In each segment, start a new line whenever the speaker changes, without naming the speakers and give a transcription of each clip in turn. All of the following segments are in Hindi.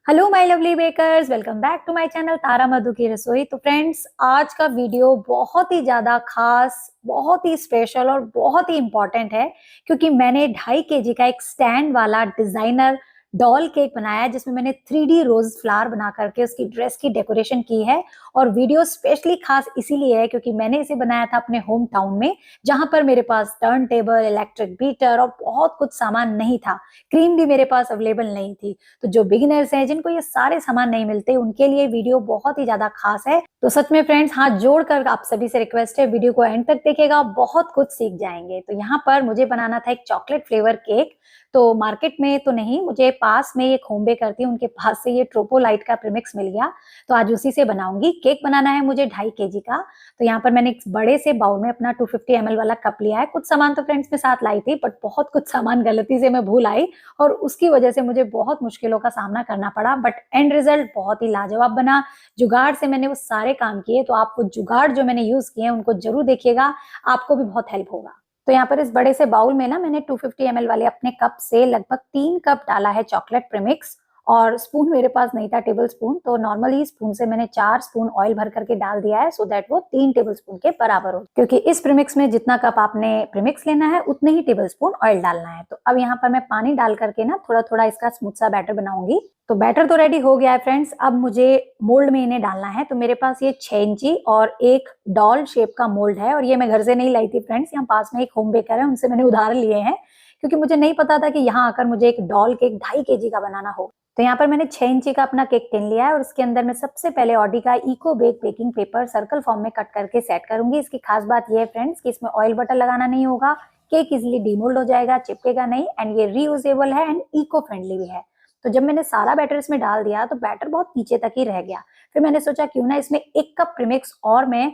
Hello my lovely bakers, welcome back to my channel Tara Madhu की रसोई। तो फ्रेंड्स, आज का वीडियो बहुत ही ज़्यादा खास, बहुत ही स्पेशल और बहुत ही इम्पॉर्टेंट है क्योंकि मैंने 2.5 kg का एक स्टैंड वाला डिजाइनर डॉल केक बनाया है जिसमें मैंने 3D रोज फ्लावर बना करके उसकी ड्रेस की डेकोरेशन की है। और वीडियो स्पेशली खास इसीलिए है क्योंकि मैंने इसे बनाया था अपने होम टाउन में, जहां पर मेरे पास टर्न टेबल, इलेक्ट्रिक बीटर और बहुत कुछ सामान नहीं था। क्रीम भी मेरे पास अवेलेबल नहीं थी। तो जो बिगिनर्स हैं, जिनको ये सारे सामान नहीं मिलते, उनके लिए वीडियो बहुत ही ज्यादा खास है। तो सच में फ्रेंड्स, हाथ जोड़कर आप सभी से रिक्वेस्ट है, वीडियो को एंड तक देखिएगा, बहुत कुछ सीख जाएंगे। तो यहाँ पर मुझे बनाना था एक चॉकलेट फ्लेवर केक। तो मार्केट में तो नहीं, मुझे पास में एक होम बेकर थी, उनके पास से ये ट्रोपोलाइट का प्रीमिक्स मिल गया। तो आज उसी से बनाऊंगी। केक बनाना है मुझे 2.5 kg का। तो यहाँ पर मैंने एक बड़े से बाउल में अपना 250 ml वाला कप लिया है। कुछ सामान तो फ्रेंड्स में साथ लाई थी, बट बहुत कुछ सामान गलती से मैं भूल आई और उसकी वजह से मुझे बहुत मुश्किलों का सामना करना पड़ा। बट एंड रिजल्ट बहुत ही लाजवाब बना। जुगाड़ से मैंने वो सारे काम किए, तो आप वो जुगाड़ जो मैंने यूज किए हैं उनको जरूर देखिएगा, आपको भी बहुत हेल्प होगा। तो यहाँ पर इस बड़े से बाउल में ना मैंने 250 ml वाले अपने कप से लगभग 3 कप डाला है चॉकलेट प्रीमिक्स। और स्पून मेरे पास नहीं था, टेबल स्पून, तो नॉर्मली स्पून से मैंने 4 स्पून ऑयल भर करके डाल दिया है, सो दैट वो 3 टेबल स्पून के बराबर हो। क्योंकि इस प्रीमिक्स में जितना कप आपने प्रीमिक्स लेना है उतने ही टेबल स्पून ऑयल डालना है। तो अब यहाँ पर मैं पानी डाल करके ना थोड़ा थोड़ा इसका स्मूथ सा बैटर बनाऊंगी। तो बैटर तो रेडी हो गया है फ्रेंड्स। अब मुझे मोल्ड में इन्हें डालना है। तो मेरे पास ये 6 इंची और एक डॉल शेप का मोल्ड है, और ये मैं घर से नहीं लाई थी फ्रेंड्स, यहाँ पास में एक होम बेकर है, उनसे मैंने उधार लिए हैं क्योंकि मुझे नहीं पता था कि यहाँ आकर मुझे एक डॉल केक 2.5 kg का बनाना हो। तो यहाँ पर मैंने 6 इंची का अपना केक टिन लिया है और उसके अंदर मैं सबसे पहले ऑडी का eco bake baking paper circle form में कट करके सेट करूंगी। इसकी खास बात यह है फ्रेंड्स कि इसमें ऑयल बटर लगाना नहीं होगा, केक इजिली डीमोल्ड हो जाएगा, चिपकेगा नहीं, एंड ये रीयूजेबल है एंड इको फ्रेंडली भी है। तो जब मैंने सारा बैटर इसमें डाल दिया तो बैटर बहुत नीचे तक ही रह गया। फिर मैंने सोचा क्यों ना इसमें 1 कप प्रीमिक्स और मैं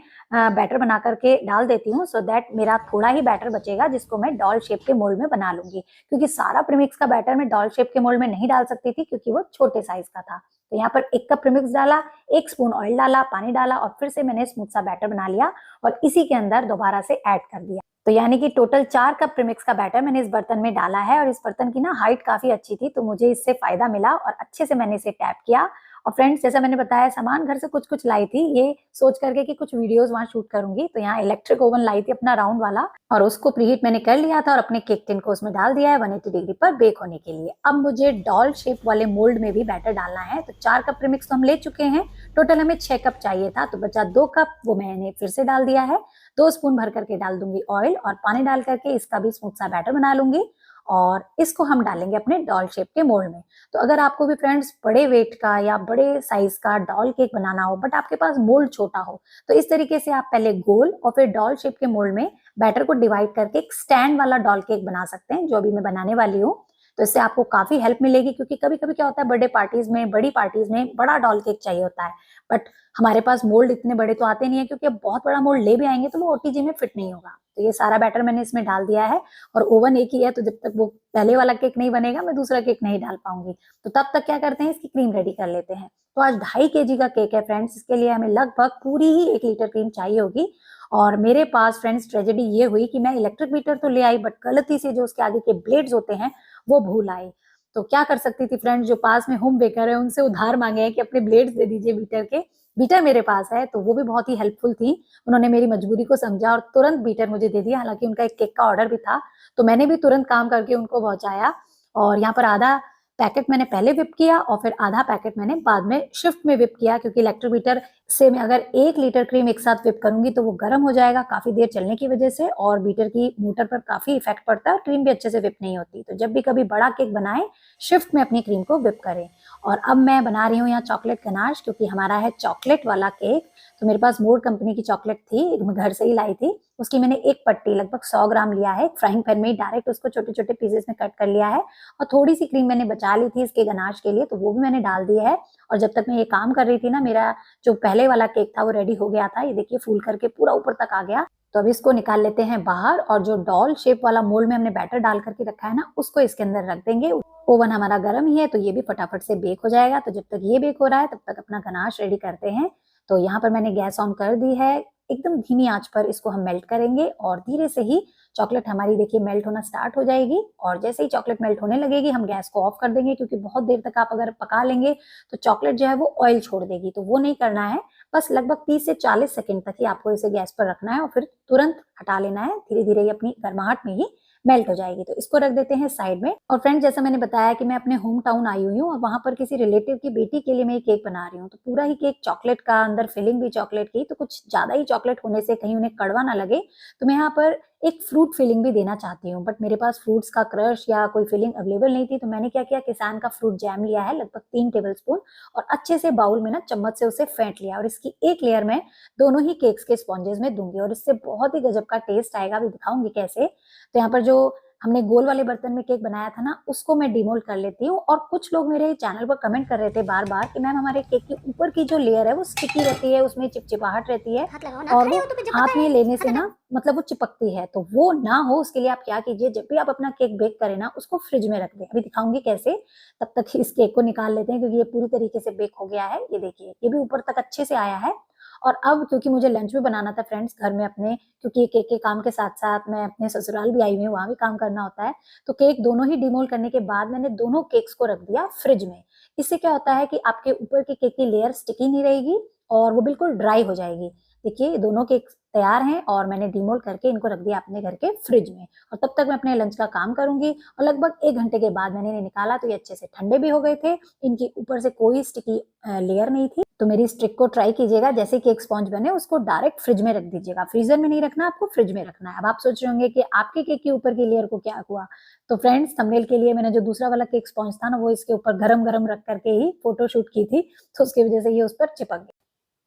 बैटर बना करके डाल देती हूँ, सो दैट मेरा थोड़ा ही बैटर बचेगा जिसको मैं डॉल शेप के मोल्ड में बना लूंगी। क्योंकि सारा प्रीमिक्स का बैटर मैं डॉल शेप के मोल्ड में नहीं डाल सकती थी क्योंकि वो छोटे साइज का था। तो यहाँ पर 1 कप प्रीमिक्स डाला, 1 स्पून ऑयल डाला, पानी डाला और फिर से मैंने स्मूथ सा बैटर बना लिया और इसी के अंदर दोबारा से ऐड कर दिया। तो यानी कि टोटल 4 कप प्रीमिक्स का बैटर मैंने इस बर्तन में डाला है। और इस बर्तन की ना हाइट काफी अच्छी थी, तो मुझे इससे फायदा मिला और अच्छे से मैंने इसे टैप किया। और फ्रेंड्स, जैसा मैंने बताया, सामान घर से कुछ कुछ लाई थी, ये सोच करके कि कुछ वीडियोस वहां शूट करूंगी। तो यहाँ इलेक्ट्रिक ओवन लाई थी अपना राउंड वाला, और उसको प्रीहीट मैंने कर लिया था और अपने केक टिन को उसमें डाल दिया है 180 डिग्री पर बेक होने के लिए। अब मुझे डॉल शेप वाले मोल्ड में भी बैटर डालना है। तो 4 कप प्रीमिक्स तो हम ले चुके हैं, टोटल हमें 6 कप चाहिए था, तो बचा 2 कप, वो मैंने फिर से डाल दिया है। 2 स्पून भर करके डाल दूंगी ऑयल और पानी डाल करके इसका भी स्मूथ सा बैटर बना लूंगी और इसको हम डालेंगे अपने डॉल शेप के मोल्ड में। तो अगर आपको भी फ्रेंड्स बड़े वेट का या बड़े साइज का डॉल केक बनाना हो बट आपके पास मोल्ड छोटा हो, तो इस तरीके से आप पहले गोल और फिर डॉल शेप के मोल्ड में बैटर को डिवाइड करके एक स्टैंड वाला डॉल केक बना सकते हैं, जो अभी मैं बनाने वाली हूँ। तो इससे आपको काफी हेल्प मिलेगी क्योंकि कभी कभी क्या होता है, बर्थडे पार्टीज में, बड़ी पार्टीज में बड़ा डॉल केक चाहिए होता है, बट हमारे पास मोल्ड इतने बड़े तो आते नहीं है, क्योंकि अब बहुत बड़ा मोल्ड ले भी आएंगे तो वो ओटीजी में फिट नहीं होगा। तो ये सारा बैटर मैंने इसमें डाल दिया है और ओवन एक ही है, तो जब तक वो पहले वाला केक नहीं बनेगा मैं दूसरा केक नहीं डाल पाऊंगी। तो तब तक क्या करते हैं, इसकी क्रीम रेडी कर लेते हैं। तो आज 2.5 kg का केक है फ्रेंड्स, इसके लिए हमें लगभग पूरी ही 1 लीटर क्रीम चाहिए होगी। और मेरे पास फ्रेंड्स ट्रेजेडी ये हुई कि मैं इलेक्ट्रिक बीटर तो ले आई, बट गलती से जो उसके आगे के ब्लेड्स होते हैं वो भूल आई। तो क्या कर सकती थी फ्रेंड्स, जो पास में होम बेकर है उनसे उधार मांगे हैं कि अपने ब्लेड्स दे दीजिए बीटर के। बीटर मेरे पास है, तो वो भी बहुत ही हेल्पफुल थी, उन्होंने मेरी मजबूरी को समझा और तुरंत बीटर मुझे दे दिया। हालांकि उनका एक केक का ऑर्डर भी था, तो मैंने भी तुरंत काम करके उनको पहुंचाया। और यहाँ पर आधा पैकेट मैंने पहले विप किया और फिर आधा पैकेट मैंने बाद में शिफ्ट में विप किया, क्योंकि इलेक्ट्रिक बीटर से मैं अगर 1 लीटर क्रीम एक साथ विप करूंगी तो वो गर्म हो जाएगा काफी देर चलने की वजह से, और बीटर की मोटर पर काफी इफेक्ट पड़ता है, क्रीम भी अच्छे से विप नहीं होती। तो जब भी कभी बड़ा केक बनाए, शिफ्ट में अपनी क्रीम को विप करें। और अब मैं बना रही हूँ यहाँ चॉकलेट गनाश, क्योंकि हमारा है चॉकलेट वाला केक। तो मेरे पास मोर कंपनी की चॉकलेट थी, मैं घर से ही लाई थी। उसकी मैंने एक पट्टी लगभग 100 ग्राम लिया है, फ्राइंग पैन में डायरेक्ट उसको छोटे छोटे पीसेस में कट कर लिया है। और थोड़ी सी क्रीम मैंने बचा ली थी इसके गनाश के लिए, तो वो भी मैंने डाल दी है। और जब तक मैं ये काम कर रही थी ना, मेरा जो पहले वाला केक था वो रेडी हो गया था। ये देखिए फूल करके पूरा ऊपर तक आ गया। तो अब इसको निकाल लेते हैं बाहर, और जो डॉल शेप वाला मोल्ड में हमने बैटर डाल करके रखा है ना, उसको इसके अंदर रख देंगे। ओवन हमारा गर्म ही है, तो ये भी फटाफट से बेक हो जाएगा। तो जब तक ये बेक हो रहा है तब तक अपना गनाश रेडी करते हैं। तो यहाँ पर मैंने गैस ऑन कर दी है, एकदम धीमी आंच पर इसको हम मेल्ट करेंगे और धीरे से ही चॉकलेट हमारी देखिए मेल्ट होना स्टार्ट हो जाएगी। और जैसे ही चॉकलेट मेल्ट होने लगेगी हम गैस को ऑफ कर देंगे, क्योंकि बहुत देर तक आप अगर पका लेंगे तो चॉकलेट जो है वो ऑयल छोड़ देगी, तो वो नहीं करना है। बस लगभग 30 से 40 सेकंड तक ही आपको इसे गैस पर रखना है और फिर तुरंत हटा लेना है। धीरे धीरे ये अपनी गर्माहट में ही मेल्ट हो जाएगी। तो इसको रख देते हैं साइड में। और फ्रेंड्स, जैसा मैंने बताया कि मैं अपने होम टाउन आई हुई हूँ और वहां पर किसी रिलेटिव की बेटी के लिए मैं केक बना रही हूँ। तो पूरा ही केक चॉकलेट का, अंदर फिलिंग भी चॉकलेट की, तो कुछ ज्यादा ही चॉकलेट होने से कहीं उन्हें कड़वा ना लगे, तो मैं यहाँ पर एक फ्रूट फिलिंग भी देना चाहती हूँ। बट मेरे पास फ्रूट्स का क्रश या कोई फिलिंग अवेलेबल नहीं थी, तो मैंने क्या किया, किसान का फ्रूट जैम लिया है लगभग 3 टेबलस्पून और अच्छे से बाउल में ना चम्मच से उसे फेंट लिया और इसकी एक लेयर में दोनों ही केक्स के स्पॉन्जेस में दूंगी और इससे बहुत ही गजब का टेस्ट आएगा। अभी दिखाऊंगी कैसे। तो यहाँ पर जो हमने गोल वाले बर्तन में केक बनाया था ना, उसको मैं डिमोल्ड कर लेती हूँ। और कुछ लोग मेरे चैनल पर कमेंट कर रहे थे बार बार कि मैम हमारे केक के ऊपर की जो लेयर है वो स्टिकी रहती है, उसमें चिपचिपाहट रहती है और वो हाथ में लेने से ना मतलब वो चिपकती है। तो वो ना हो उसके लिए आप क्या कीजिए, जब भी आप अपना केक बेक करें ना, उसको फ्रिज में रख दें। अभी दिखाऊंगी कैसे। तब तक इस केक को निकाल लेते हैं, क्योंकि ये पूरी तरीके से बेक हो गया है। ये देखिए, ये भी ऊपर तक अच्छे से आया है। और अब क्योंकि मुझे लंच भी बनाना था फ्रेंड्स घर में अपने, क्योंकि केक के काम के साथ साथ मैं अपने ससुराल भी आई हुई हूँ, वहां भी काम करना होता है। तो केक दोनों ही डिमोल्ड करने के बाद मैंने दोनों केक्स को रख दिया फ्रिज में। इससे क्या होता है कि आपके ऊपर की केक की लेयर स्टिकी नहीं रहेगी और वो बिल्कुल ड्राई हो जाएगी। देखिए, दोनों केक तैयार हैं और मैंने डिमोल्ड करके इनको रख दिया अपने घर के फ्रिज में। और तब तक मैं अपने लंच का काम करूंगी। और लगभग 1 घंटे के बाद मैंने इन्हें निकाला तो ये अच्छे से ठंडे भी हो गए थे। इनके ऊपर से कोई स्टिकी लेयर नहीं थी। तो मेरी इस ट्रिक को ट्राई कीजिएगा। जैसे केक स्पॉन्ज बने उसको डायरेक्ट फ्रिज में रख दीजिएगा। फ्रीजर में नहीं रखना, आपको फ्रिज में रखना है। अब आप सोच रहे होंगे कि आपके केक के ऊपर की लेयर को क्या हुआ। तो फ्रेंड्स, थंबनेल के लिए मैंने जो दूसरा वाला केक स्पॉन्ज था ना, वो इसके ऊपर गरम गरम रख करके ही फोटो शूट की थी, तो उसकी वजह से ये उस पर चिपक गया।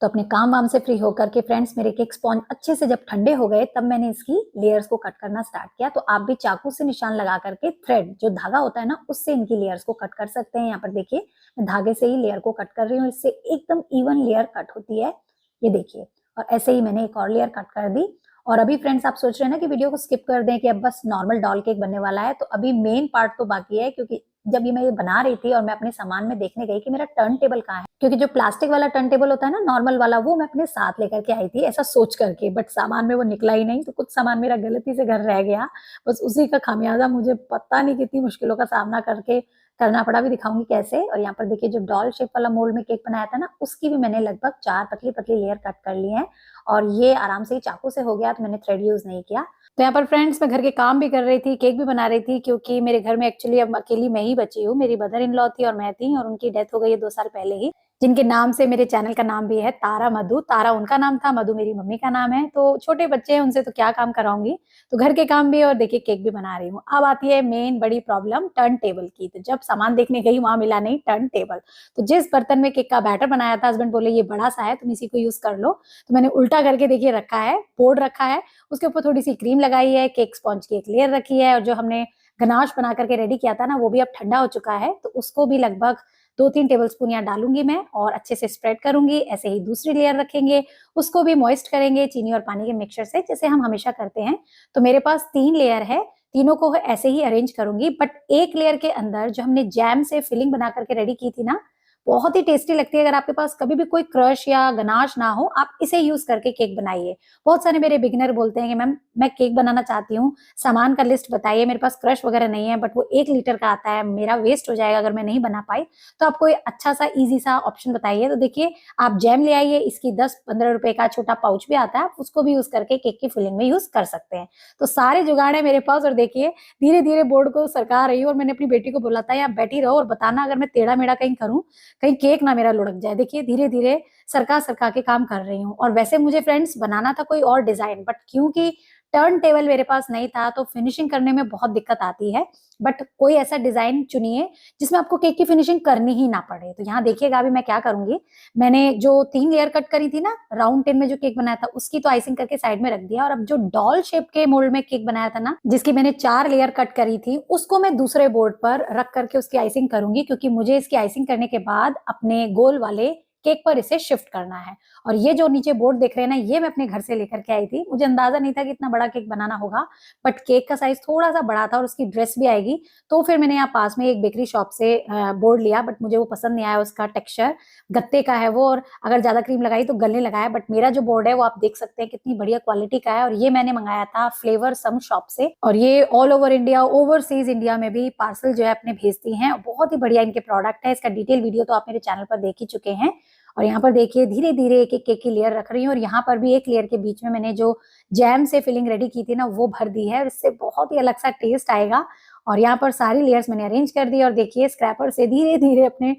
तो अपने काम वाम से फ्री होकर के फ्रेंड्स, मेरे केक स्पॉन्ज अच्छे से जब ठंडे हो गए तब मैंने इसकी लेयर्स को कट करना स्टार्ट किया। तो आप भी चाकू से निशान लगा करके, थ्रेड जो धागा होता है ना, उससे इनकी लेयर्स को कट कर सकते हैं। यहाँ पर देखिए, मैं धागे से ही लेयर को कट कर रही हूँ। इससे एकदम इवन लेयर कट होती है, ये देखिए। और ऐसे ही मैंने एक और लेयर कट कर दी। और अभी फ्रेंड्स, आप सोच रहे हैं ना कि वीडियो को स्किप कर दें कि अब बस नॉर्मल डॉल केक बनने वाला है, तो अभी मेन पार्ट तो बाकी है। क्योंकि जब ये मैं ये बना रही थी और मैं अपने सामान में देखने गई कि मेरा टर्न टेबल कहाँ है, क्योंकि जो प्लास्टिक वाला टर्न टेबल होता है ना, नॉर्मल वाला, वो मैं अपने साथ लेकर के आई थी ऐसा सोच करके, बट सामान में वो निकला ही नहीं। तो कुछ सामान मेरा गलती से घर रह गया, बस उसी का खामियाजा मुझे पता नहीं कितनी मुश्किलों का सामना करके करना पड़ा। भी दिखाऊंगी कैसे। और यहाँ पर देखिए, जो डॉल शेप वाला मोल्ड में केक बनाया था ना, उसकी भी मैंने लगभग 4 पतली पतली लेयर कट कर ली है और ये आराम से ही चाकू से हो गया, तो मैंने थ्रेड यूज नहीं किया। तो यहाँ पर फ्रेंड्स, मैं घर के काम भी कर रही थी, केक भी बना रही थी, क्योंकि मेरे घर में एक्चुअली अब अकेली मैं ही बची हूँ। मेरी मदर इन लॉ थी और मैं थी, और उनकी डेथ हो गई है 2 साल पहले ही, जिनके नाम से मेरे चैनल का नाम भी है तारा मधु। तारा उनका नाम था, मधु मेरी मम्मी का नाम है। तो छोटे बच्चे हैं, उनसे तो क्या काम कराऊंगी। तो घर के काम भी और देखिए केक भी बना रही हूँ। अब आती है मेन बड़ी प्रॉब्लम, टर्न टेबल की। तो जब सामान देखने गई वहां मिला नहीं टर्न टेबल। तो जिस बर्तन में केक का बैटर बनाया था, हस्बैंड बोले ये बड़ा सा है, तुम इसी को यूज कर लो। तो मैंने उल्टा करके देखिए रखा है, बोर्ड रखा है, उसके ऊपर थोड़ी सी क्रीम लगाई है, केक स्पॉन्ज की एक लेयर रखी है, और जो हमने गनाश बना करके रेडी किया था ना, वो भी अब ठंडा हो चुका है। तो उसको भी लगभग 2-3 टेबलस्पून यहाँ डालूंगी मैं और अच्छे से स्प्रेड करूंगी। ऐसे ही दूसरी लेयर रखेंगे, उसको भी मॉइस्ट करेंगे चीनी और पानी के मिक्सचर से, जैसे हम हमेशा करते हैं। तो मेरे पास 3 लेयर है, तीनों को ऐसे ही अरेंज करूंगी। बट एक लेयर के अंदर जो हमने जैम से फिलिंग बना करके रेडी की थी ना, बहुत ही टेस्टी लगती है। अगर आपके पास कभी भी कोई क्रश या गनाश ना हो, आप इसे यूज करके केक बनाइए। बहुत सारे मेरे बिगिनर बोलते हैं कि मैम मैं केक बनाना चाहती हूँ, सामान का लिस्ट बताइए, मेरे पास क्रश वगैरह नहीं है, बट वो 1 लीटर का आता है, मेरा वेस्ट हो जाएगा अगर मैं नहीं बना पाई। तो आप कोई अच्छा सा इजी सा ऑप्शन बताइए। तो देखिए, आप जैम ले आइए, इसकी 10-15 रुपए का छोटा पाउच भी आता है, आप उसको भी यूज करके केक की फिलिंग में यूज कर सकते हैं। तो सारे जुगाड़ है मेरे पास। और देखिए, धीरे धीरे बोर्ड को सरका रही हूँ। और मैंने अपनी बेटी को बोला था, आप बैठी रहो और बताना अगर मैं टेढ़ा मेढ़ा कहीं करूँ, कहीं केक ना मेरा लुढ़क जाए। देखिए, धीरे धीरे सरका सरका के काम कर रही हूँ। और वैसे मुझे फ्रेंड्स बनाना था कोई और डिजाइन, बट क्योंकि टर्न टेबल मेरे पास नहीं था, तो फिनिशिंग करने में बहुत दिक्कत आती है। बट कोई ऐसा डिजाइन चुनिए जिसमें आपको केक की फिनिशिंग करनी ही ना पड़े। तो यहाँ देखिएगा अभी मैं क्या करूंगी। मैंने जो 3 लेयर कट करी थी ना, राउंड टेन में जो केक बनाया था, उसकी तो आइसिंग करके साइड में रख दिया। और अब जो डॉल शेप के मोल्ड में केक बनाया था ना, जिसकी मैंने 4 लेयर कट करी थी, उसको मैं दूसरे बोर्ड पर रख करके उसकी आइसिंग करूंगी। क्योंकि मुझे इसकी आइसिंग करने के बाद अपने गोल वाले केक पर इसे शिफ्ट करना है। और ये जो नीचे बोर्ड देख रहे हैं ना, ये मैं अपने घर से लेकर के आई थी। मुझे अंदाजा नहीं था कि इतना बड़ा केक बनाना होगा, बट केक का साइज थोड़ा सा बड़ा था और उसकी ड्रेस भी आएगी। तो फिर मैंने यहाँ पास में एक बेकरी शॉप से बोर्ड लिया, बट मुझे वो पसंद नहीं आया। उसका टेक्सचर गत्ते का है वो, और अगर ज्यादा क्रीम लगाई तो गलने लगा है। बट मेरा जो बोर्ड है वो आप देख सकते हैं कितनी बढ़िया क्वालिटी का है, और ये मैंने मंगाया था फ्लेवर सम शॉप से। और ये all over India, overseas India में भी पार्सल जो है अपने भेजती हैं। बहुत ही बढ़िया इनके प्रोडक्ट है। इसका डिटेल वीडियो तो आप मेरे चैनल पर देख ही चुके हैं। और यहाँ पर देखिए धीरे धीरे एक एक केक की लेयर रख रही हूँ, और यहाँ पर भी एक लेयर के बीच में मैंने जो जैम से फिलिंग रेडी की थी ना, वो भर दी है, और इससे बहुत ही अलग सा टेस्ट आएगा। और यहाँ पर सारी लेयर्स मैंने अरेंज कर दी, और देखिए स्क्रैपर से धीरे धीरे अपने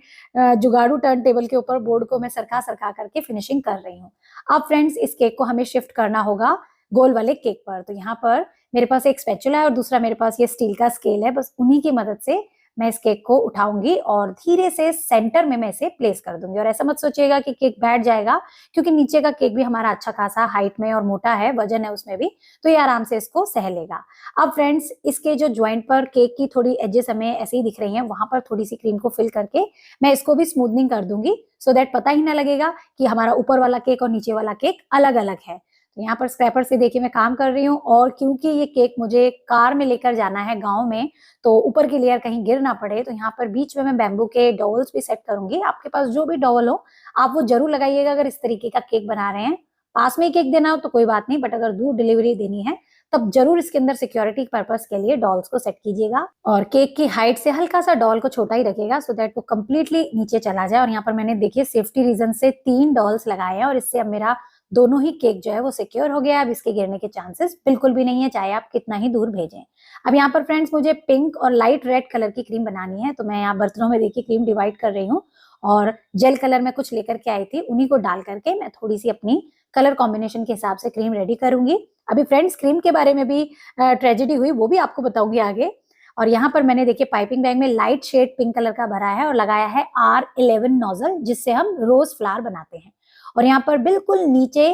जुगाड़ू टर्न टेबल के ऊपर बोर्ड को मैं सरका सरका करके फिनिशिंग कर रही हूँ। अब फ्रेंड्स, इस केक को हमें शिफ्ट करना होगा गोल वाले केक पर। तो यहाँ पर मेरे पास एक स्पैचुला है और दूसरा मेरे पास ये स्टील का स्केल है। बस उन्हीं की मदद से मैं इस केक को उठाऊंगी और धीरे से सेंटर में मैं इसे प्लेस कर दूंगी। और ऐसा मत सोचिएगा कि केक बैठ जाएगा, क्योंकि नीचे का केक भी हमारा अच्छा खासा हाइट में और मोटा है, वजन है उसमें भी, तो ये आराम से इसको सह लेगा। अब फ्रेंड्स, इसके जो ज्वाइंट पर केक की थोड़ी एजेस हमें ऐसे ही दिख रही हैं, वहां पर थोड़ी सी क्रीम को फिल करके मैं इसको भी स्मूथनिंग कर दूंगी, सो दैट पता ही ना लगेगा कि हमारा ऊपर वाला केक और नीचे वाला केक अलग अलग है। तो यहाँ पर स्क्रैपर से देखिए मैं काम कर रही हूँ, और क्योंकि ये केक मुझे कार में लेकर जाना है गांव में, तो ऊपर की लेयर कहीं गिर ना पड़े, तो यहाँ पर बीच में मैं बैम्बू के डॉवल्स भी सेट करूंगी। आपके पास जो भी डॉवल हो आप वो जरूर लगाइएगा अगर इस तरीके का केक बना रहे हैं। पास में ही केक देना हो तो कोई बात नहीं, बट अगर दूर डिलीवरी देनी है तब जरूर इसके अंदर सिक्योरिटी पर्पस के लिए डॉल्स को सेट कीजिएगा। और केक की हाइट से हल्का सा डॉल को छोटा ही रखेगा, सो दैट वो कंप्लीटली नीचे चला जाए। और यहाँ पर मैंने देखिए सेफ्टी रीजन से 3 डॉल्स लगाए हैं, और इससे अब मेरा दोनों ही केक जो है वो सिक्योर हो गया। अब इसके गिरने के चांसेस बिल्कुल भी नहीं है, चाहे आप कितना ही दूर भेजें। अब यहाँ पर फ्रेंड्स, मुझे पिंक और लाइट रेड कलर की क्रीम बनानी है, तो मैं यहाँ बर्तनों में देखिए क्रीम डिवाइड कर रही हूँ, और जेल कलर में कुछ लेकर के आई थी, उन्हीं को डाल करके मैं थोड़ी सी अपनी कलर कॉम्बिनेशन के हिसाब से क्रीम रेडी करूंगी। अभी फ्रेंड्स, क्रीम के बारे में भी ट्रेजेडी हुई, वो भी आपको बताऊंगी आगे। और यहाँ पर मैंने देखिए पाइपिंग बैग में लाइट शेड पिंक कलर का भरा है और लगाया है R11 नोजल, जिससे हम रोज फ्लावर बनाते हैं। और यहाँ पर बिल्कुल नीचे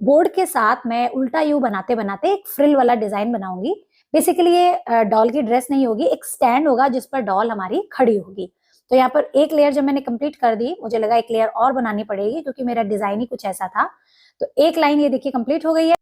बोर्ड के साथ मैं उल्टा यू बनाते बनाते एक फ्रिल वाला डिजाइन बनाऊंगी। बेसिकली ये डॉल की ड्रेस नहीं होगी, एक स्टैंड होगा जिस पर डॉल हमारी खड़ी होगी। तो यहाँ पर एक लेयर जब मैंने कंप्लीट कर दी, मुझे लगा एक लेयर और बनानी पड़ेगी, क्योंकि मेरा डिजाइन ही कुछ ऐसा था। तो एक लाइन ये देखिए कंप्लीट हो गई है,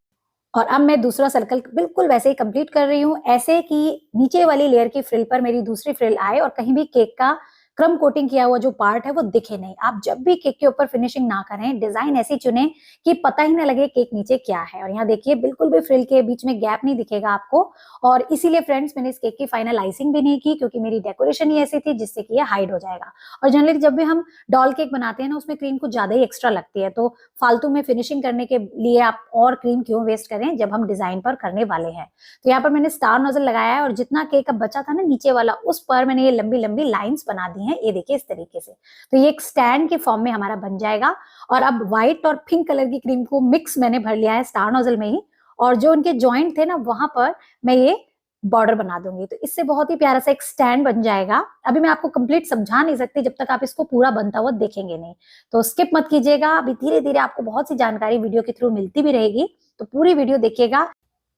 और अब मैं दूसरा सर्कल बिल्कुल वैसे ही कंप्लीट कर रही हूँ, ऐसे कि नीचे वाली लेयर की फ्रिल पर मेरी दूसरी फ्रिल आए और कहीं भी केक का क्रम कोटिंग किया हुआ जो पार्ट है वो दिखे नहीं। आप जब भी केक के ऊपर फिनिशिंग ना करें, डिजाइन ऐसी चुने कि पता ही ना लगे केक नीचे क्या है। और यहाँ देखिए बिल्कुल भी फ्रिल के बीच में गैप नहीं दिखेगा आपको। और इसीलिए फ्रेंड्स, मैंने इस केक की फाइनल आइसिंग भी नहीं की, क्योंकि मेरी डेकोरेशन ही ऐसी थी जिससे कि ये हाइड हो जाएगा। और जनरली जब भी हम डॉल केक बनाते हैं ना, उसमें क्रीम कुछ ज्यादा ही एक्स्ट्रा लगती है, तो फालतू में फिनिशिंग करने के लिए आप और क्रीम क्यों वेस्ट करें जब हम डिजाइन पर करने वाले हैं। तो यहाँ पर मैंने स्टार नोजल लगाया है, और जितना केक अब बचा था ना नीचे वाला, उस पर मैंने ये लंबी लंबी लाइंस बना दी हैं, ये देखिए इस तरीके से। तो ये एक स्टैंड के फॉर्म में हमारा बन जाएगा। और अब व्हाइट और पिंक कलर की क्रीम को मिक्स मैंने भर लिया है स्टार नोजल में ही, और जो उनके जॉइंट थे ना, वहां पर मैं ये बॉर्डर बना दूंगी। तो इससे बहुत ही प्यारा सा एक स्टैंड बन जाएगा। अभी मैं आपको कंप्लीट समझा नहीं सकती जब तक आप इसको पूरा बनता हुआ देखेंगे नहीं, तो स्किप मत कीजिएगा। अभी धीरे धीरे आपको बहुत सी जानकारी वीडियो के थ्रू मिलती भी रहेगी, तो पूरी वीडियो देखिएगा।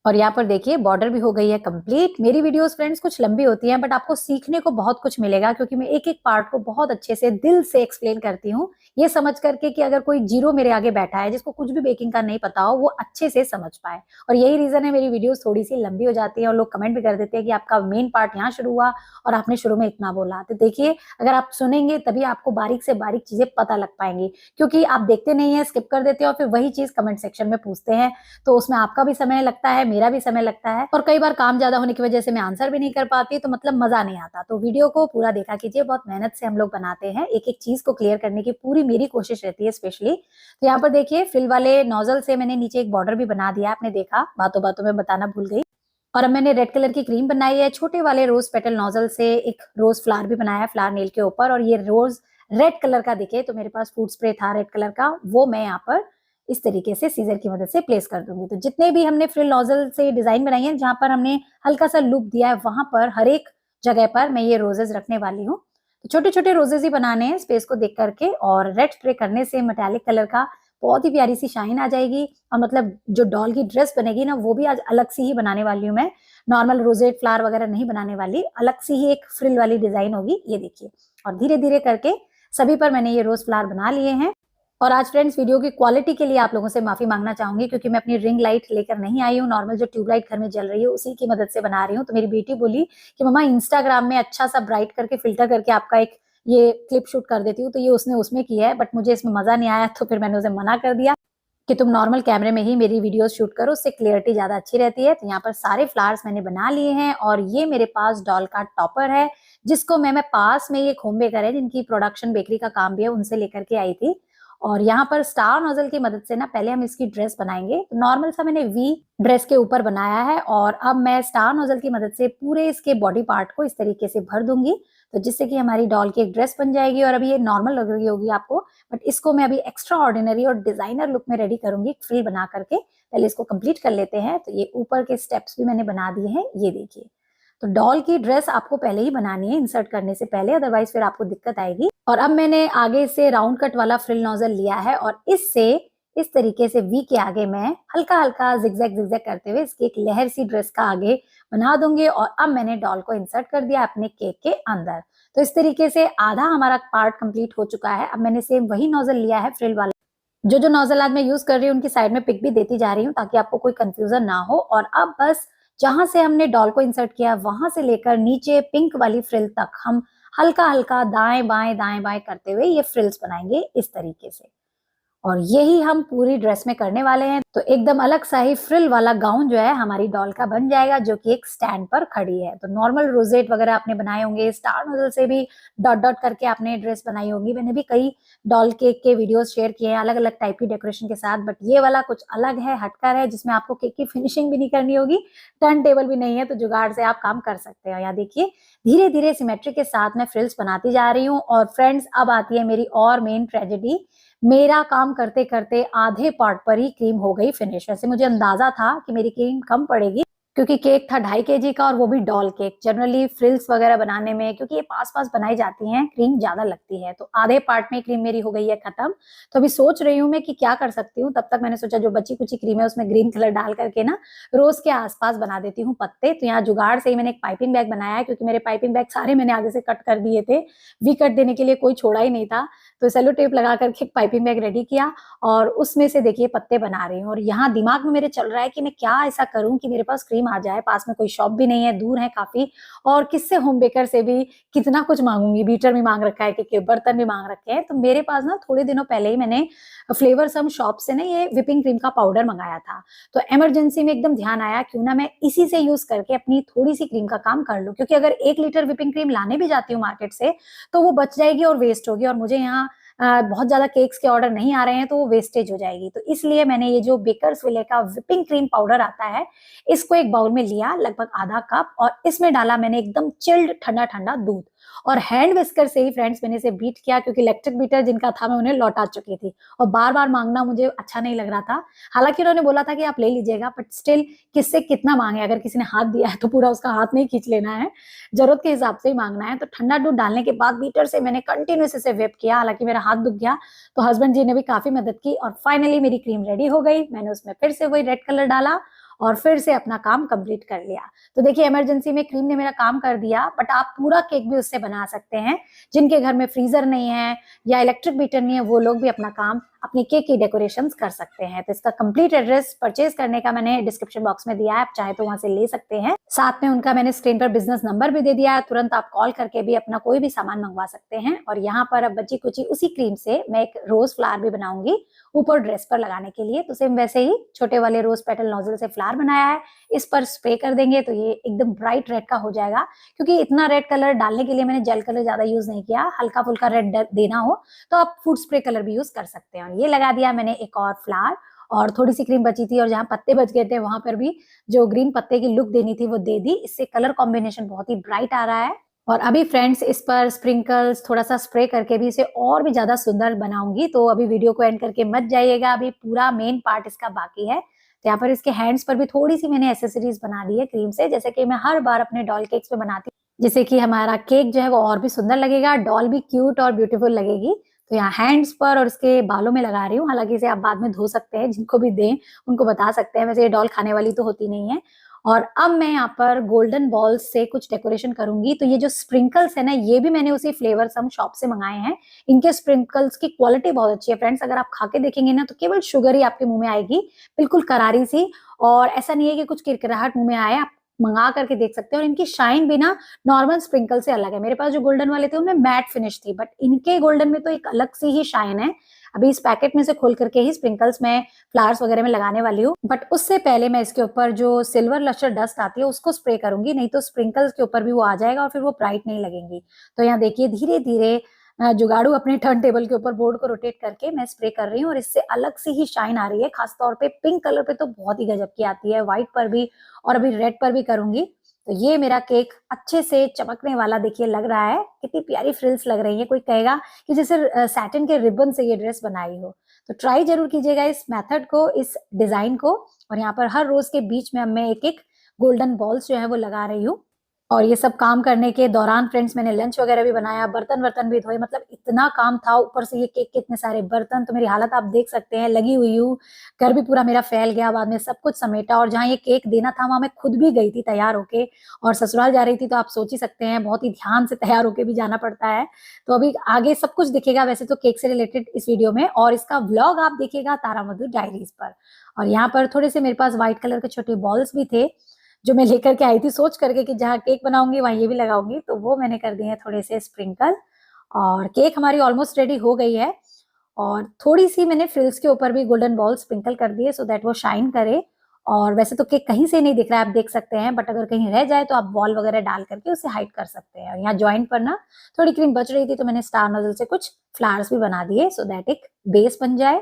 और यहाँ पर देखिए बॉर्डर भी हो गई है कंप्लीट। मेरी वीडियोस फ्रेंड्स कुछ लंबी होती हैं, बट आपको सीखने को बहुत कुछ मिलेगा, क्योंकि मैं एक एक पार्ट को बहुत अच्छे से दिल से एक्सप्लेन करती हूँ, ये समझ करके कि अगर कोई जीरो मेरे आगे बैठा है जिसको कुछ भी बेकिंग का नहीं पता हो, वो अच्छे से समझ पाए। और यही रीजन है मेरी वीडियोस थोड़ी सी लंबी हो जाती है, और लोग कमेंट भी कर देते हैं कि आपका मेन पार्ट यहाँ शुरू हुआ और आपने शुरू में इतना बोला। तो देखिए, अगर आप सुनेंगे तभी आपको बारीक से बारीक चीजें पता लग पाएंगी, क्योंकि आप देखते नहीं है, स्किप कर देते हो, और फिर वही चीज कमेंट सेक्शन में पूछते हैं, तो उसमें आपका भी समय लगता है, मेरा भी समय लगता है, और कई बार काम ज्यादा होने की वजह से मैं आंसर भी नहीं कर पाती, तो मतलब मजा नहीं आता। तो वीडियो को पूरा देखा कीजिए, बहुत मेहनत से हम लोग बनाते हैं, एक एक चीज को क्लियर करने की पूरी मेरी कोशिश रहती है स्पेशली। तो यहाँ पर देखिए फ्रिल वाले नोजल से मैंने नीचे एक बॉर्डर भी बना दिया, आपने देखा, बातों बातों में बताना भूल गई। और अब मैंने रेड कलर की क्रीम बनाई है, छोटे वाले रोज पेटल नोजल से एक रोज फ्लावर भी बनाया है फ्लावर नेल के ऊपर, और ये रोज रेड कलर का दिखे तो मेरे पास फूड स्प्रे था रेड कलर का, वो मैं यहाँ पर इस तरीके से सीजर की मदद से प्लेस कर दूंगी। तो जितने भी हमने फ्रिल नोजल से डिजाइन बनाई है, जहां पर हमने हल्का सा लूप दिया है, वहां पर हर एक जगह पर मैं ये रोजेस रखने वाली हूँ। तो छोटे छोटे रोजेस ही बनाने हैं स्पेस को देख करके, और रेड स्प्रे करने से मेटालिक कलर का बहुत ही प्यारी सी शाइन आ जाएगी। और मतलब जो डॉल की ड्रेस बनेगी ना, वो भी आज अलग सी ही बनाने वाली हूँ मैं, नॉर्मल रोजेट फ्लावर वगैरह नहीं बनाने वाली, अलग सी ही एक फ्रिल वाली डिजाइन होगी, ये देखिए। और धीरे धीरे करके सभी पर मैंने ये रोज फ्लावर बना लिए हैं। और आज फ्रेंड्स वीडियो की क्वालिटी के लिए आप लोगों से माफी मांगना चाहूंगी, क्योंकि मैं अपनी रिंग लाइट लेकर नहीं आई हूँ। नॉर्मल जो ट्यूबलाइट घर में जल रही है उसी की मदद से बना रही हूँ। तो मेरी बेटी बोली कि मम्मा इंस्टाग्राम में अच्छा सा ब्राइट करके फिल्टर करके आपका एक ये क्लिप शूट कर देती हूँ। तो ये उसने उसमें किया है, बट मुझे इसमें मजा नहीं आया, तो फिर मैंने उसे मना कर दिया कि तुम नॉर्मल कैमरे में ही मेरी वीडियोस शूट करो, उससे क्लियरिटी ज्यादा अच्छी रहती है। तो यहाँ पर सारे फ्लावर्स मैंने बना लिए हैं और ये मेरे पास डॉल का टॉपर है, जिसको मैं पास में ये होम बेकर है जिनकी प्रोडक्शन बेकरी का काम भी है, उनसे लेकर के आई थी। और यहाँ पर स्टार नोजल की मदद से ना पहले हम इसकी ड्रेस बनाएंगे। तो नॉर्मल सा मैंने वी ड्रेस के ऊपर बनाया है और अब मैं स्टार नोजल की मदद से पूरे इसके बॉडी पार्ट को इस तरीके से भर दूंगी, तो जिससे कि हमारी डॉल की एक ड्रेस बन जाएगी। और अभी ये नॉर्मल लग रही होगी आपको, बट इसको मैं अभी एक्स्ट्रा ऑर्डिनरी और डिजाइनर लुक में रेडी करूंगी फ्रिल बना करके। पहले इसको कंप्लीट कर लेते हैं। तो ये ऊपर के स्टेप्स भी मैंने बना दिए हैं, ये देखिए। तो डॉल की ड्रेस आपको पहले ही बनानी है इंसर्ट करने से पहले, अदरवाइज फिर आपको दिक्कत आएगी। और अब मैंने आगे से राउंड कट वाला फ्रिल नोजल लिया है और इससे इस तरीके से वी के आगे मैं हल्का हल्का जिगजैग जिगजैग करते हुए इसकी एक लहर सी ड्रेस का आगे बना दूंगी। और अब मैंने डॉल को इंसर्ट कर दिया अपने केक के अंदर। तो इस तरीके से आधा हमारा पार्ट कंप्लीट हो चुका है। अब मैंने सेम वही नोजल लिया है फ्रिल वाला। जो नोजल आज मैं यूज कर रही हूँ उनकी साइड में पिक भी देती जा रही हूँ ताकि आपको कोई कंफ्यूजन ना हो। और अब बस जहां से हमने डॉल को इंसर्ट किया वहां से लेकर नीचे पिंक वाली फ्रिल तक हम हल्का हल्का दाएं बाएं करते हुए ये फ्रिल्स बनाएंगे इस तरीके से। और यही हम पूरी ड्रेस में करने वाले हैं। तो एकदम अलग सा ही फ्रिल वाला गाउन जो है हमारी डॉल का बन जाएगा, जो कि एक स्टैंड पर खड़ी है। तो नॉर्मल रोजेट वगैरह आपने बनाए होंगे, स्टार नोजल से भी डॉट डॉट करके आपने ड्रेस बनाई होगी। मैंने भी कई डॉल केक के वीडियोस शेयर किए हैं अलग अलग टाइप की डेकोरेशन के साथ, बट ये वाला कुछ अलग है, हटकर है, जिसमें आपको केक की फिनिशिंग भी नहीं करनी होगी, टर्न टेबल भी नहीं है, तो जुगाड़ से आप काम कर सकते हो। यहाँ देखिए धीरे धीरे सिमेट्री के साथ मैं फ्रिल्स बनाती जा रही हूँ। और फ्रेंड्स अब आती है मेरी और मेन ट्रेजेडी। मेरा काम करते करते आधे पार्ट पर ही क्रीम हो गई फिनिश। वैसे मुझे अंदाजा था कि मेरी क्रीम कम पड़ेगी, क्योंकि केक था 2.5 kg का और वो भी डॉल केक। जनरली फ्रिल्स वगैरह बनाने में, क्योंकि ये पास पास बनाई जाती हैं, क्रीम ज्यादा लगती है। तो आधे पार्ट में क्रीम मेरी हो गई है खत्म। तो अभी सोच रही हूँ मैं कि क्या कर सकती हूँ। तब तक मैंने सोचा जो बची कुची क्रीम है उसमें ग्रीन कलर डाल करके ना रोज के आसपास बना देती हूँ पत्ते। तो यहाँ जुगाड़ से ही मैंने एक पाइपिंग बैग बनाया है, क्योंकि मेरे पाइपिंग बैग सारे मैंने आगे से कट कर दिए थे, वी कट देने के लिए कोई छोड़ा ही नहीं था। तो सेलो टेप लगा करके एक पाइपिंग बैग रेडी किया और उसमें से देखिए पत्ते बना रही हूँ। और यहाँ दिमाग में मेरे चल रहा है कि मैं क्या ऐसा करूं कि मेरे पास क्रीम आ जाए। पास में कोई शॉप भी नहीं है, दूर है काफी, और किससे होम बेकर से भी कितना कुछ मांगूंगी। बीटर भी मांग रखा है, क्योंकि बर्तन भी मांग रखे हैं। तो मेरे पास ना थोड़े दिनों पहले ही मैंने फ्लेवर सम शॉप से ना ये व्हिपिंग क्रीम का पाउडर मंगाया था। तो इमरजेंसी में एकदम ध्यान आया क्यों ना मैं इसी से यूज करके अपनी थोड़ी सी क्रीम का काम कर लूं, क्योंकि अगर 1 लीटर व्हिपिंग क्रीम लाने भी जाती हूँ मार्केट से तो वो बच जाएगी और वेस्ट होगी, और मुझे यहाँ बहुत ज्यादा केक्स के ऑर्डर नहीं आ रहे हैं तो वो वेस्टेज हो जाएगी। तो इसलिए मैंने ये जो बेकर्स विले का व्हिपिंग क्रीम पाउडर आता है, इसको एक बाउल में लिया, लगभग आधा कप, और इसमें डाला मैंने एकदम चिल्ड ठंडा ठंडा दूध। और हैंड विस्कर से ही फ्रेंड्स मैंने इसे बीट किया, क्योंकि इलेक्ट्रिक बीटर जिनका था मैं उन्हें लौटा चुकी थी और बार बार मांगना मुझे अच्छा नहीं लग रहा था। हालांकि उन्होंने बोला था कि आप ले लीजिएगा, बट स्टिल किससे कितना मांगे, अगर किसी ने हाथ दिया है तो पूरा उसका हाथ नहीं खींच लेना है, जरूरत के हिसाब से ही मांगना है। तो ठंडा दूध डालने के बाद बीटर से मैंने कंटिन्यूस इसे व्हिप किया। हालांकि मेरा हाथ दुख गया, तो हस्बैंड जी ने भी काफी मदद की और फाइनली मेरी क्रीम रेडी हो गई। मैंने उसमें फिर से वही रेड कलर डाला और फिर से अपना काम कंप्लीट कर लिया। तो देखिए इमरजेंसी में क्रीम ने मेरा काम कर दिया, बट आप पूरा केक भी उससे बना सकते हैं। जिनके घर में फ्रीजर नहीं है या इलेक्ट्रिक बीटर नहीं है, वो लोग भी अपना काम अपनी केक की डेकोरेशन कर सकते हैं। तो इसका कंप्लीट एड्रेस परचेज करने का मैंने डिस्क्रिप्शन बॉक्स में दिया है, आप चाहे तो वहां से ले सकते हैं। साथ में उनका मैंने स्क्रीन पर बिजनेस नंबर भी दे दिया है, तुरंत आप कॉल करके भी अपना कोई भी सामान मंगवा सकते हैं। और यहाँ पर अब बची कुची उसी क्रीम से मैं एक रोज फ्लावर भी बनाऊंगी ऊपर ड्रेस पर लगाने के लिए। तो सेम वैसे ही छोटे वाले रोज पेटल नोजल से फ्लावर बनाया है, इस पर स्प्रे कर देंगे तो ये एकदम ब्राइट रेड का हो जाएगा। क्योंकि इतना रेड कलर डालने के लिए मैंने जेल कलर ज्यादा यूज नहीं किया, हल्का फुल्का रेड देना हो तो आप फूड स्प्रे कलर भी यूज कर सकते हैं। ये लगा दिया मैंने एक और फ्लावर, और थोड़ी सी क्रीम बची थी और जहां पत्ते बच गए थे वहां पर भी जो ग्रीन पत्ते की लुक देनी थी वो दे दी। इससे कलर कॉम्बिनेशन बहुत ही ब्राइट आ रहा है। और अभी फ्रेंड्स इस पर स्प्रिंकल्स थोड़ा सा स्प्रे करके भी इसे और भी ज्यादा सुंदर बनाऊंगी। तो अभी वीडियो को एंड करके मत जाइएगा, अभी पूरा मेन पार्ट इसका बाकी है। तो यहाँ पर इसके हैंड्स पर भी थोड़ी सी मैंने एसेसरीज बना दी है क्रीम से, जैसे कि मैं हर बार अपने डॉल केक्स पे बनाती हूँ, जिससे कि हमारा केक जो है वो और भी सुंदर लगेगा, डॉल भी क्यूट और ब्यूटीफुल लगेगी। तो यहाँ हैंड्स पर और इसके बालों में लगा रही हूँ। हालांकि इसे आप बाद में धो सकते हैं, जिनको भी दें उनको बता सकते हैं, वैसे ये डॉल खाने वाली तो होती नहीं है। और अब मैं यहाँ पर गोल्डन बॉल्स से कुछ डेकोरेशन करूंगी। तो ये जो स्प्रिंकल्स है ना, ये भी मैंने उसी फ्लेवर्स हम शॉप से मंगाए हैं। इनके स्प्रिंकल्स की क्वालिटी बहुत अच्छी है फ्रेंड्स। अगर आप खा के देखेंगे ना तो केवल शुगर ही आपके मुंह में आएगी, बिल्कुल करारी सी। और ऐसा नहीं है कि कुछ किरकिराहट मुंह में आए, आप मंगा करके देख सकते हैं। और इनकी शाइन भी ना नॉर्मल स्प्रिंकल से अलग है। मेरे पास जो गोल्डन वाले थे उनमें मैट फिनिश थी, बट इनके गोल्डन में तो एक अलग सी ही शाइन है। अभी इस पैकेट में से खोल करके ही स्प्रिंकल्स में फ्लावर्स वगैरह में लगाने वाली हूँ, बट उससे पहले मैं इसके ऊपर जो सिल्वर लस्टर डस्ट आती है उसको स्प्रे करूंगी, नहीं तो स्प्रिंकल्स के ऊपर भी वो आ जाएगा और फिर वो ब्राइट नहीं लगेंगी। तो यहाँ देखिए धीरे धीरे जुगाड़ू अपने टर्न टेबल के ऊपर बोर्ड को रोटेट करके मैं स्प्रे कर रही हूँ, और इससे अलग से ही शाइन आ रही है। खासतौर पे पिंक कलर पे तो बहुत ही गजब की आती है, व्हाइट पर भी और अभी रेड पर भी करूंगी। तो ये मेरा केक अच्छे से चमकने वाला देखिए लग रहा है। कितनी प्यारी फ्रिल्स लग रही है, कोई कहेगा कि जैसे सैटिन के रिबन से ये ड्रेस बनाई हो। तो ट्राई जरूर कीजिएगा इस मेथड को, इस डिजाइन को। और यहाँ पर हर रोज के बीच में अब मैं एक एक गोल्डन बॉल्स जो है वो लगा रही हूँ। और ये सब काम करने के दौरान फ्रेंड्स मैंने लंच वगैरह भी बनाया, बर्तन वर्तन भी धोए, मतलब इतना काम था। ऊपर से ये केक के इतने सारे बर्तन, तो मेरी हालत आप देख सकते हैं, लगी हुई हूँ। घर भी पूरा मेरा फैल गया, बाद में सब कुछ समेटा। और जहाँ ये केक देना था वहां मैं खुद भी गई थी तैयार होके, और ससुराल जा रही थी, तो आप सोच ही सकते हैं बहुत ही ध्यान से तैयार होके भी जाना पड़ता है। तो अभी आगे सब कुछ दिखेगा वैसे तो केक से रिलेटेड इस वीडियो में, और इसका व्लॉग आप देखिएगा तारा मधु डायरीज पर। और यहाँ पर थोड़े से मेरे पास व्हाइट कलर के छोटे बॉल्स भी थे जो मैं लेकर के आई थी, सोच करके कि जहाँ केक बनाऊंगी वहां ये भी लगाऊंगी। तो वो मैंने कर दिए हैं थोड़े से स्प्रिंकल, और केक हमारी ऑलमोस्ट रेडी हो गई है। और थोड़ी सी मैंने फ्रिल्स के ऊपर भी गोल्डन बॉल स्प्रिंकल कर दिए सो दैट वो शाइन करे। और वैसे तो केक कहीं से नहीं दिख रहा है, आप देख सकते हैं, बट अगर कहीं रह जाए तो आप बॉल वगैरह डाल करके उसे हाइड कर सकते हैं। और यहाँ ज्वाइंट पर ना थोड़ी क्रीम बच रही थी, तो मैंने स्टार नोजल से कुछ फ्लावर्स भी बना दिए सो दैट एक बेस बन जाए।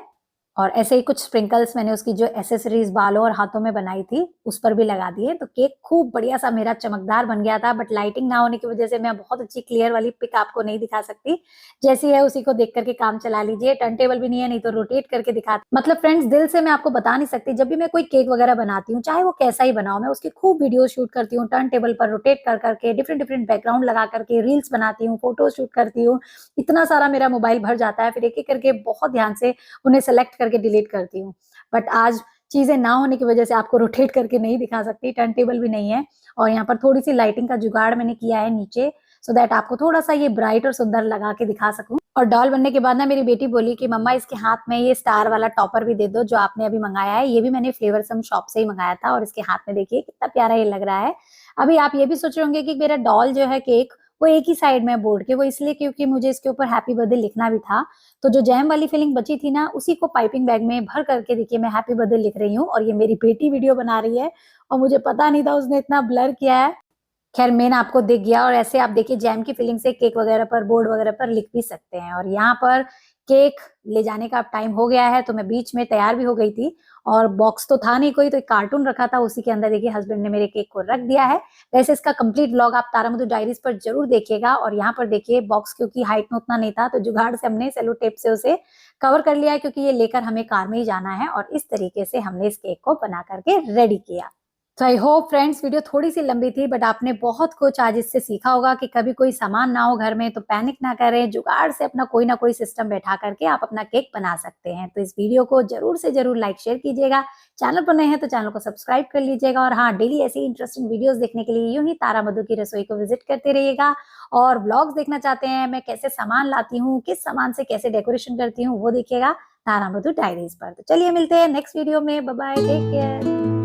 और ऐसे ही कुछ स्प्रिंकल्स मैंने उसकी जो एसेसरीज बालों और हाथों में बनाई थी उस पर भी लगा दिए। तो केक खूब बढ़िया सा मेरा चमकदार बन गया था, बट लाइटिंग ना होने की वजह से मैं बहुत अच्छी क्लियर वाली पिक आपको नहीं दिखा सकती। जैसी है उसी को देख करके काम चला लीजिए। टर्न टेबल भी नहीं है, नहीं तो रोटेट करके दिखाती। मतलब फ्रेंड्स दिल से मैं आपको बता नहीं सकती, जब भी मैं कोई केक वगैरह बनाती हूँ, चाहे वो कैसा ही बनाओ, मैं उसकी खूब वीडियो शूट करती हूँ, टर्न टेबल पर रोटेट कर करके, डिफरेंट डिफरेंट बैकग्राउंड लगा करके रील्स बनाती हूँ, फोटो शूट करती हूँ। इतना सारा मेरा मोबाइल भर जाता है, फिर एक एक करके बहुत ध्यान से उन्हें सेलेक्ट करके डिलीट करती हूँ। बट आज चीजें ना होने की वजह से आपको रोटेट करके नहीं दिखा सकती, टर्न टेबल भी नहीं है। और यहाँ पर थोड़ी सी लाइटिंग का जुगाड़ मैंने किया है नीचे, सो दैट आपको थोड़ा सा ये ब्राइट और सुंदर लगा के दिखा सकूं। और डॉल बनने के बाद ना मेरी बेटी बोली कि मम्मा इसके हाथ में ये स्टार वाला टॉपर भी दे दो जो आपने अभी मंगाया है। ये भी मैंने फ्लेवर सम शॉप से ही मंगाया था, और इसके हाथ में देखिए कितना प्यारा ये लग रहा है। अभी आप ये भी सोच रहे होंगे कि मेरा डॉल जो है केक वो एक ही साइड में बोर्ड के, वो इसलिए क्योंकि मुझे इसके ऊपर हैप्पी बर्थडे लिखना भी था। तो जो जैम वाली फीलिंग बची थी ना, उसी को पाइपिंग बैग में भर करके देखिए मैं हैप्पी बर्थडे लिख रही हूँ। और ये मेरी बेटी वीडियो बना रही है, और मुझे पता नहीं था उसने इतना ब्लर किया है। खैर मेन आपको दिख गया। और ऐसे आप देखिए जैम की फीलिंग से केक वगैरह पर, बोर्ड वगैरह पर लिख भी सकते हैं। और यहाँ पर केक ले जाने का टाइम हो गया है, तो मैं बीच में तैयार भी हो गई थी। और बॉक्स तो था नहीं कोई, तो एक कार्टून रखा था, उसी के अंदर देखिए हस्बैंड ने मेरे केक को रख दिया है। वैसे इसका कंप्लीट व्लॉग आप तारा मधु डायरीज पर जरूर देखिएगा। और यहाँ पर देखिए बॉक्स क्योंकि हाइट में उतना नहीं था, तो जुगाड़ से हमने सेलो टेप से उसे कवर कर लिया है, क्योंकि ये लेकर हमें कार में ही जाना है। और इस तरीके से हमने इस केक को बना करके रेडी किया। तो आई होप फ्रेंड्स वीडियो थोड़ी सी लंबी थी, बट आपने बहुत कुछ आज इससे सीखा होगा कि कभी कोई सामान ना हो घर में तो पैनिक ना करें, जुगाड़ से अपना कोई ना कोई सिस्टम बैठा करके आप अपना केक बना सकते हैं। तो इस वीडियो को जरूर से जरूर लाइक शेयर कीजिएगा। चैनल पर नए हैं तो चैनल को सब्सक्राइब कर लीजिएगा। और हाँ, डेली ऐसी इंटरेस्टिंग वीडियोस देखने के लिए यूं ही तारा मधु की रसोई को विजिट करते रहिएगा। और ब्लॉग्स देखना चाहते हैं मैं कैसे सामान लाती हूँ, किस सामान से कैसे डेकोरेशन करती हूँ, वो देखिएगा तारा मधु डायरीज पर। तो चलिए मिलते हैं नेक्स्ट वीडियो में। Bye bye, take care.